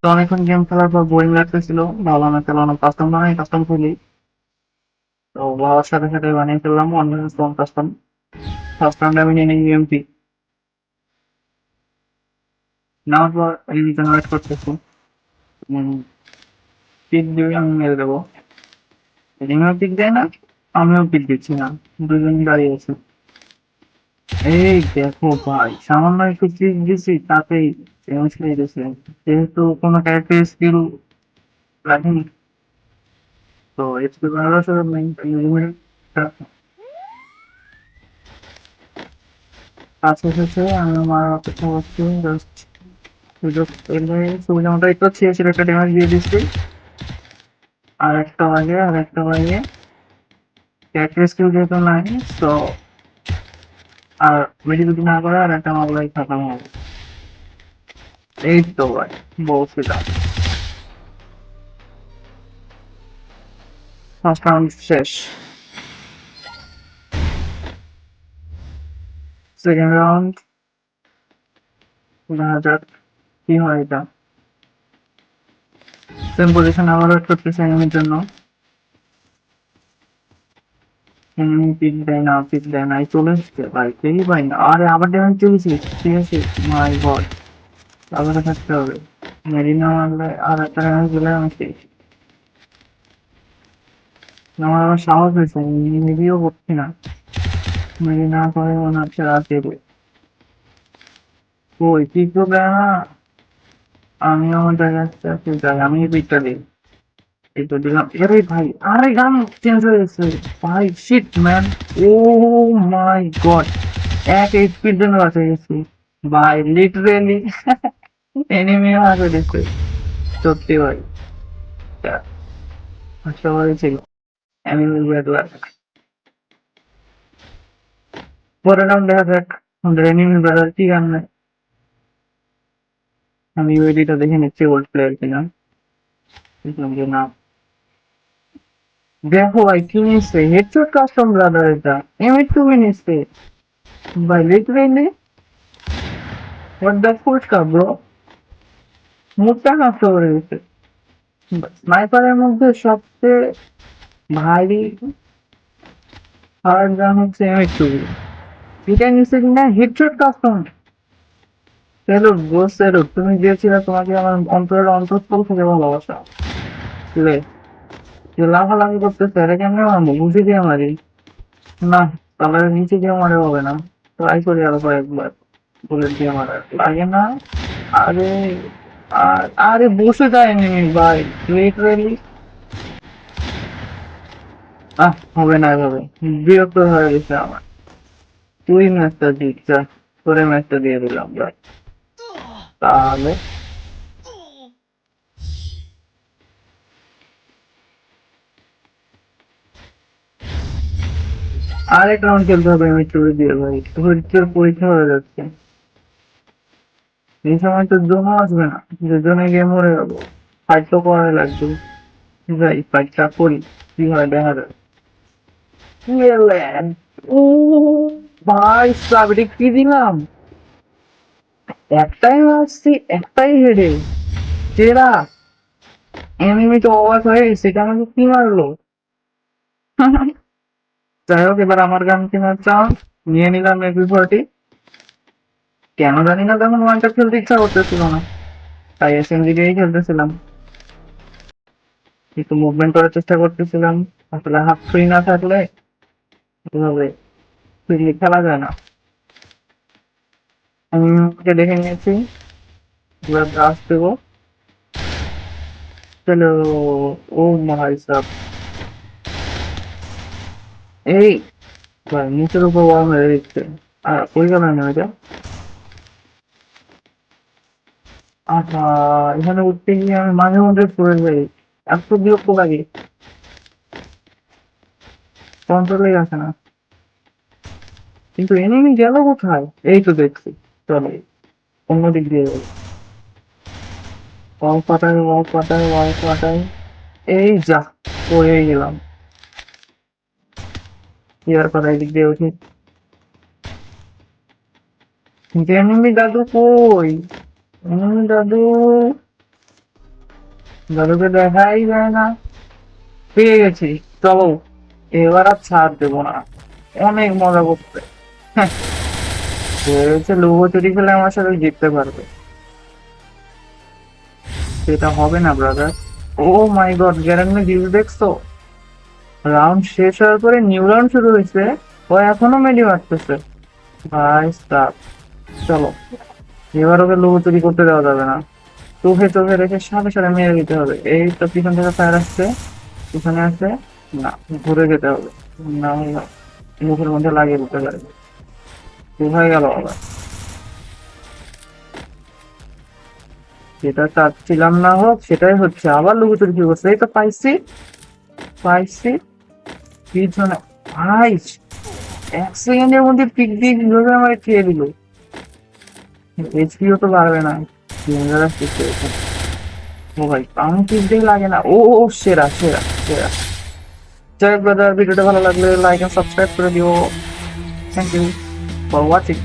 তো অনেকক্ষণ গেম খেলার পর বোরিং লাগতেছিল, ভাবলাম একটা কোনো কাস্টম বানাই, কাস্টম খুলি। তো বাবার সাথে সাথে বানিয়ে ফেললাম অনলাইন স্টোন কাস্টম। ফার্স্ট রাউন্ডে আমি নিয়ে নিই ইউএমপি, নেওয়ার পর জেনারেট করতেছি। পিক দিয়ে আমি মেরে দেবো। রিমিও পিক দেয় না, আমিও পিক দিচ্ছি না, দুজন দাঁড়িয়ে আছি। এই দেখো ভাই, সামান্য একটু পিক দিচ্ছি তাতেই চেঞ্জ হয়ে গেছে, যেহেতু কোনো ক্যারেক্টার স্কিল রাখেনি। তো এক্সপি বাড়ানোর মেইন কাছে এসেছে, আমি আমার অপেক্ষা করছি জাস্ট সুযোগ পেলে। সুবিধা এই তো ছিঁড়ে একটা ড্যামেজ দিয়ে দিচ্ছি। আর একটা বাজে ক্যারেক্টার স্কিল যেহেতু নাই, তো আর বেশি কিছু না করে আর একটা মামলাই খতম হবে। এই তো ভাই, বলছিলাম ফার্স্ট রাউন্ড শেষ। সেকেন্ড রাউন্ড দেখা যাক কি হয়। এটা সেম পজিশন আবার ওয়েট করতেছে এনিমির জন্য। এনিমি পিক দেয় না, পিক দেয় না, এই চলে এসছে ভাই, কেউই পাই না। আরে আবার ড্যামেজ চলেছে, ঠিক আছে। মাই গড, আবার থাকতে হবে। মেরিনা মারলে আর একটা ড্যামেজ দিলে আমি শেষ। আমার আবার সাহস হয়েছে, নিবিও করছি না। মেরিনা করে মনে হচ্ছে রাত দেবে। ওই পিক তো দেয় না। আমি আমার জায়গাতে যাই, আমি পিকটা দিই। এই তো দিলাম। আরে ভাই, আরে গান চেঞ্জ হয়ে গেছে ভাই, শিট ম্যান। ও মাই গড, এক এইচপির জন্য বাঁচে গেছি ভাই, লিটারেলি। এনিমি হাতে দিচ্ছে, সত্যি ভাই। সবাই ছিল এনিমি ব্যাটলার। পরের রাউন্ড দেখা যাক আমাদের এনিমি ব্যাটলার কি গান নেয়। আমি ইউএডিটা দেখে নিচ্ছি ওল্ড প্লেয়ার কিনা। দেখলাম যে না। দেখো ভাই কি নিচ্ছে, হেডশট কাস্টম ব্রাদার, এটা এম8 নিচ্ছে ভাই, লিটারেলি হোয়াট দ্য ফুক ব্রো। মুখটা নষ্ট করে দিচ্ছে। স্নাইপারের মধ্যে সবচেয়ে ভারী হার্ড গান হচ্ছে এম8। এটা নিচ্ছে কিনা হেডশট কাস্টম। সেলুট গো সেলুট, তুমি দিয়েছিলে, তোমাকে আমার অন্তরের অন্তঃস্থল থেকে ভালোবাসা। লে, যে লাফালাফি করতেছে, এটা কেমনে মারবো, বুঝে দিয়ে মারি না। তাহলে নিচে দিয়ে মারে হবে না, ট্রাই করি আরো কয়েকবার। বুলেট দিয়ে মারার লাগে না। আরে আরে বসে যায়নি ভাই, লিটারেলি। হবে না এভাবে, বিরক্ত হয়ে গেছে আমার। তুই ম্যাচটা জিতছা, তোরে ম্যাচটা দিয়ে দিলাম ভাই। তাহলে আরেক রাউন্ড খেলতে হবে মৃত্যু দিয়ে ভাই, ধৈর্যের পরীক্ষা হয়ে যাচ্ছে। এই সময় তো জমা আসবে না, দুজনে গিয়ে মরে যাবো। ফাইট তো করাই লাগবে, যাই ফাইটটা করি, কি হয় দেখা যাবে। ইয়েলেন, ও ভাই সাব, এটা কি দিলাম, একটাই মারছি, একটাই হেডে চেরা। এনিমি তো অবাক হয়ে গেছে, এটা আমাকে কি মারলো। যাই হোক, এবার আমার গান কেনার চান্স। নিয়ে নিলাম এপি 40। কেন জানি না, তখন ওয়ানটা খেলতে ইচ্ছা করতেছিল না, তাই এসএমজি দিয়েই খেলতেছিলাম। একটু মুভমেন্ট করার চেষ্টা করতেছিলাম, আসলে হাত ফ্রি না থাকলে এভাবে ফ্রিলি খেলা যায় না। আমি ওকে দেখে নিয়েছি, এবার ব্রাশ দেবো। চলো। ও ভাই সাব, এই ভাই নিচের উপর ওয়াল মেরে দিচ্ছে। আর ওই গেল না ওইটা। আচ্ছা, এখানে উঠতে গিয়ে আমি মাঝে মধ্যে পড়ে যাই, এত বিরক্ত লাগে, কন্ট্রোলেই আসে না। কিন্তু এনিমি গেল কোথায়, এই তো দেখছি। চলো অন্য দিক দিয়ে যাবো। ওয়াল পাটাই, ওয়াল পাটাই, ওয়াল পাটাই। এই যা, পড়ে গেলাম। কি আর করা, এদিক দিয়ে উঠি। কিন্তু এনিমি দাদু কই, এনিমি দাদু। দাদুকে দেখাই যায় না। পেয়ে গেছি, চলো এবার আর ছাড় দেবো না, অনেক মজা করতে। হ্যাঁ, ভেবেছে লুকোচুরি খেলে আমার সাথে জিততে পারবে, সেটা হবে না ব্রাদার। ও মাই গড, গ্যারান্টি ভিউ দেখছো? রাউন্ড শেষ হওয়ার পরে নিউ রাউন্ড শুরু হয়েছে, ও এখনো মেডি মারতেছে। ভাই স্টাফ, চলো এবার ওকে লুকোচুরি করতে দেওয়া যাবে না, চোখে চোখে রেখে সাথে সাথে মেরে দিতে হবে। এই তো পিছন থেকে ফায়ার আসছে, পিছনে আসছে, না ঘুরে যেতে হবে, না হলে মুখের মধ্যে লাগিয়ে দিতে পারে। হয়ে গেল আবার, যেটা চাচ্ছিলাম না হোক সেটাই হচ্ছে, আবার লুকোচুরি কি করছে, এই তো পাইছি, পাইছি পিছনে। ভাই 1 সেকেন্ডের মধ্যে পিক দিয়ে কিভাবে আমার খেয়ে দিল, এইচপিও তো পারবে না। Dangerous situation. ও ভাই আমি পিক দিয়ে লাগে না, ও ও, সেরা সেরা সেরা। যাই ব্রাদার, ভিডিওটা ভালো লাগলে লাইক এন্ড সাবস্ক্রাইব করে দিও। Thank you for watching.